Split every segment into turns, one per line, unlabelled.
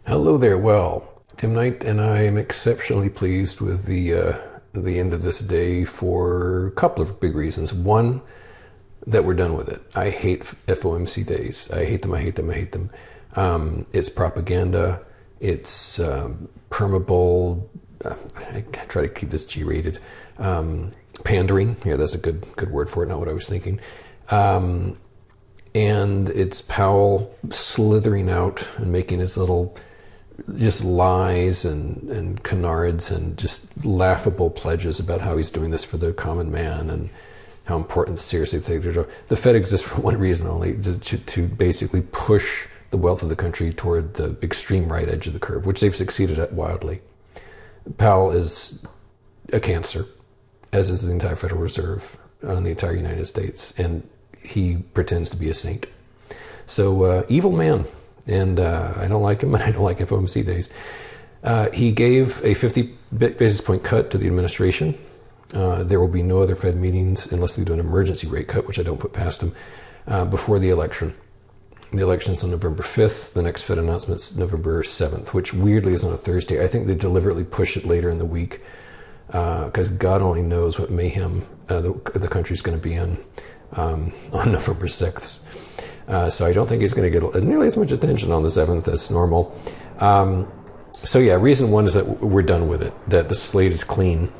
Hello there. Well, Tim Knight, and I am exceptionally pleased with the end of this day for a couple of big reasons. One, that we're done with it. I hate FOMC days. I hate them. I hate them. I hate them. It's propaganda. It's permeable. I try to keep this G-rated. Pandering. Yeah, that's a good word for it. Not what I was thinking. And it's Powell slithering out and making his little just lies and canards and just laughable pledges about how he's doing this for the common man and how important, seriously, the Fed exists for one reason only, to basically push the wealth of the country toward the extreme right edge of the curve, which they've succeeded at wildly. Powell is a cancer, as is the entire Federal Reserve on the entire United States, and he pretends to be a saint. So, evil man. And I don't like him, and I don't like FOMC days. He gave a 50 basis point cut to the administration. There will be no other Fed meetings unless they do an emergency rate cut, which I don't put past him, before the election. The election's on November 5th. The next Fed announcement's November 7th, which weirdly is on a Thursday. I think they deliberately push it later in the week because God only knows what mayhem the country's going to be in on November 6th. So I don't think he's going to get nearly as much attention on the 7th as normal. So yeah, reason one is that we're done with it, that the slate is clean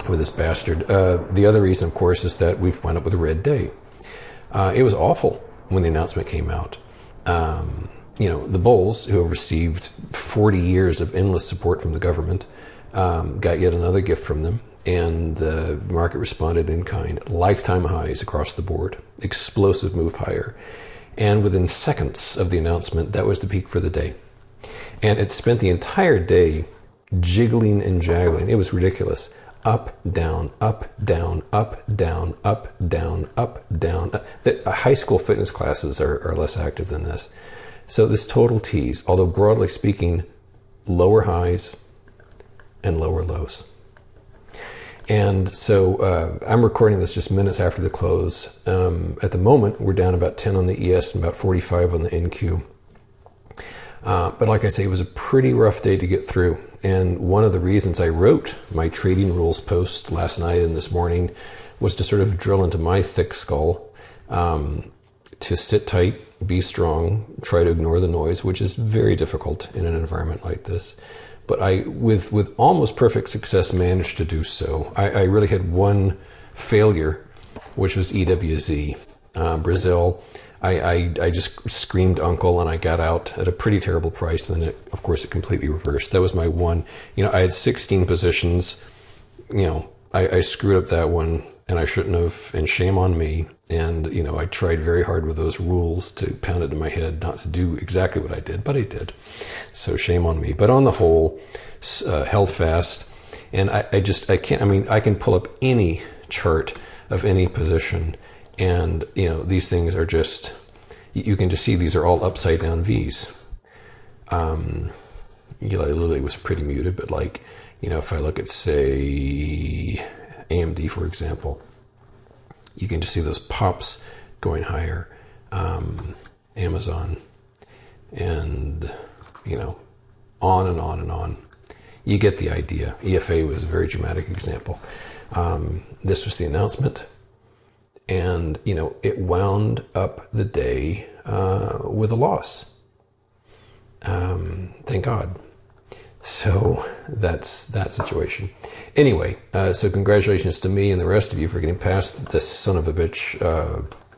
with this bastard. The other reason, of course, is that we've wound up with a red day. It was awful when the announcement came out. The bulls, who have received 40 years of endless support from the government, got yet another gift from them. And the market responded in kind. Lifetime highs across the board. Explosive move higher. And within seconds of the announcement, that was the peak for the day. And it spent the entire day jiggling and jaggling. It was ridiculous. Up, down, up, down, up, down, up, down, up, down. High school fitness classes are less active than this. So this total tease, although broadly speaking, lower highs and lower lows. And so I'm recording this just minutes after the close. At the moment, we're down about 10 on the ES and about 45 on the NQ. But like I say, it was a pretty rough day to get through. And one of the reasons I wrote my trading rules post last night and this morning was to sort of drill into my thick skull, to sit tight, be strong, try to ignore the noise, which is very difficult in an environment like this. But I, with almost perfect success, managed to do so. I really had one failure, which was EWZ. Brazil, I just screamed uncle and I got out at a pretty terrible price. And then, of course, it completely reversed. That was my one. I had 16 positions. I screwed up that one and I shouldn't have, and shame on me. And, I tried very hard with those rules to pound it in my head not to do exactly what I did, but I did. So shame on me. But on the whole, held fast. And I can pull up any chart of any position. And, these things are just, you can just see these are all upside down V's. Literally was pretty muted, but if I look at, say, AMD, for example, you can just see those pops going higher. Amazon, and, on and on and on. You get the idea. EFA was a very dramatic example. This was the announcement. And, it wound up the day with a loss. Thank God. So that's that situation. Anyway, so congratulations to me and the rest of you for getting past this son of a bitch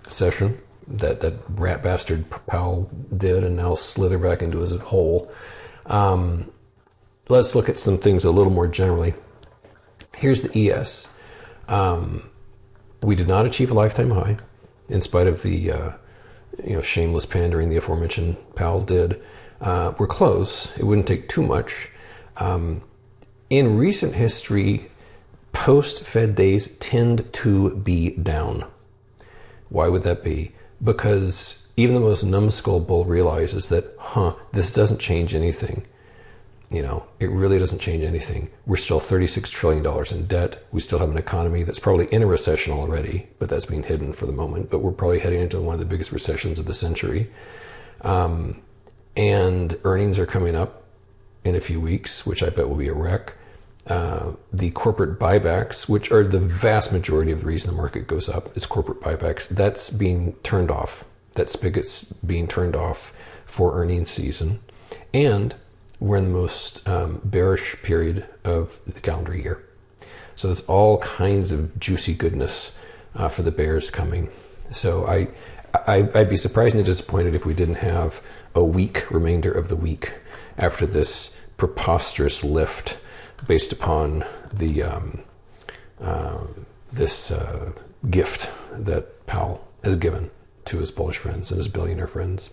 session that rat bastard Powell did and now slither back into his hole. Let's look at some things a little more generally. Here's the ES. We did not achieve a lifetime high in spite of the shameless pandering the aforementioned Powell did. We're close. It wouldn't take too much. In recent history, post-Fed days tend to be down. Why would that be? Because even the most numbskull bull realizes that, this doesn't change anything. It really doesn't change anything. We're still $36 trillion in debt. We still have an economy that's probably in a recession already, but that's being hidden for the moment. But we're probably heading into one of the biggest recessions of the century. and earnings are coming up in a few weeks, which I bet will be a wreck. The corporate buybacks, which are the vast majority of the reason the market goes up, is corporate buybacks. That's being turned off. That spigot's being turned off for earnings season. And we're in the most bearish period of the calendar year. So there's all kinds of juicy goodness for the bears coming. So I'd be surprised and disappointed if we didn't have a weak remainder of the week after this preposterous lift based upon the this gift that Powell has given to his bullish friends and his billionaire friends.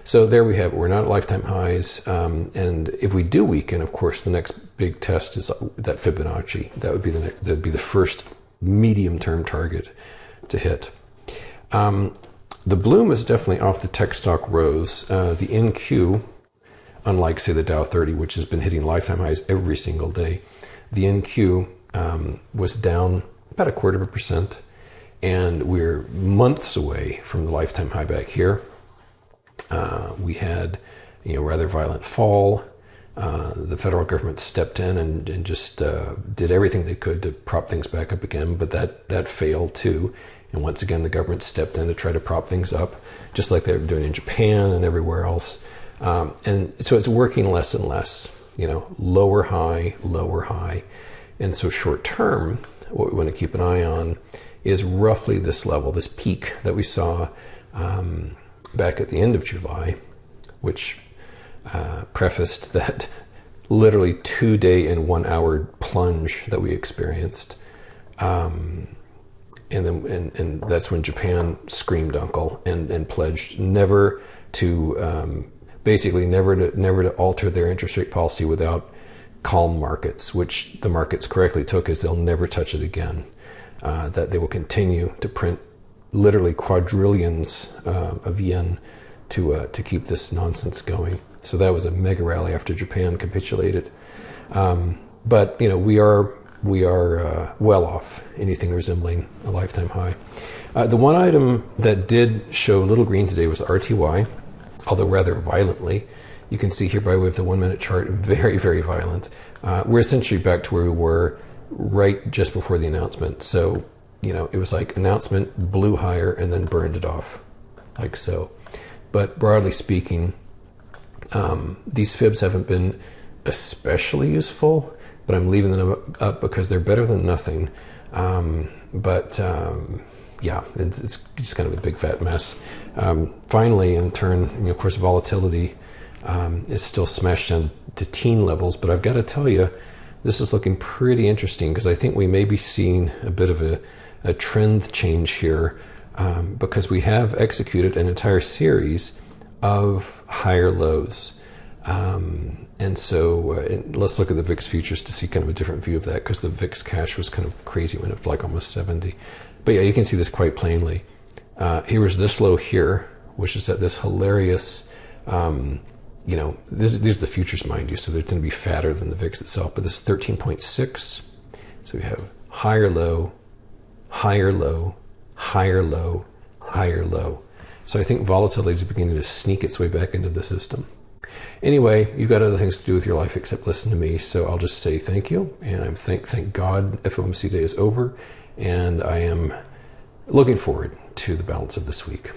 So there we have it. We're not at lifetime highs. And if we do weaken, of course, the next big test is that Fibonacci. That would be the first medium-term target to hit. The bloom is definitely off the tech stock rose. The NQ, unlike, say, the Dow 30, which has been hitting lifetime highs every single day, the NQ was down about 0.25%. And we're months away from the lifetime high back here. We had, rather violent fall. The federal government stepped in and just did everything they could to prop things back up again, but that failed too. And once again, the government stepped in to try to prop things up, just like they were doing in Japan and everywhere else. And so it's working less and less, lower high, lower high. And so short term, what we want to keep an eye on is roughly this level, this peak that we saw back at the end of July, which prefaced that literally 2-day and 1-hour plunge that we experienced. And that's when Japan screamed uncle and pledged never to never to alter their interest rate policy without calm markets, which the markets correctly took as they'll never touch it again. That they will continue to print literally quadrillions of yen to keep this nonsense going. So that was a mega rally after Japan capitulated. But we are well off anything resembling a lifetime high. The one item that did show little green today was RTY, although rather violently. You can see here by way of the 1-minute chart, very, very violent. We're essentially back to where we were right just before the announcement. So, it was like announcement, blew higher, and then burned it off, like so. But broadly speaking, these fibs haven't been especially useful, but I'm leaving them up because they're better than nothing. Yeah, it's just kind of a big fat mess. Finally, in turn, of course, volatility is still smashed down to teen levels, but I've got to tell you, this is looking pretty interesting because I think we may be seeing a bit of a trend change here because we have executed an entire series of higher lows. And so let's look at the VIX futures to see kind of a different view of that because the VIX cash was kind of crazy, went up to like almost 70. But yeah, you can see this quite plainly. Here was this low here, which is at this hilarious, these are the futures, mind you, so they're going to be fatter than the VIX itself, but this is 13.6. So we have higher low, higher low, higher low, higher low. So I think volatility is beginning to sneak its way back into the system. Anyway, you've got other things to do with your life except listen to me, so I'll just say thank you, and I'm thank God FOMC day is over, and I am looking forward to the balance of this week.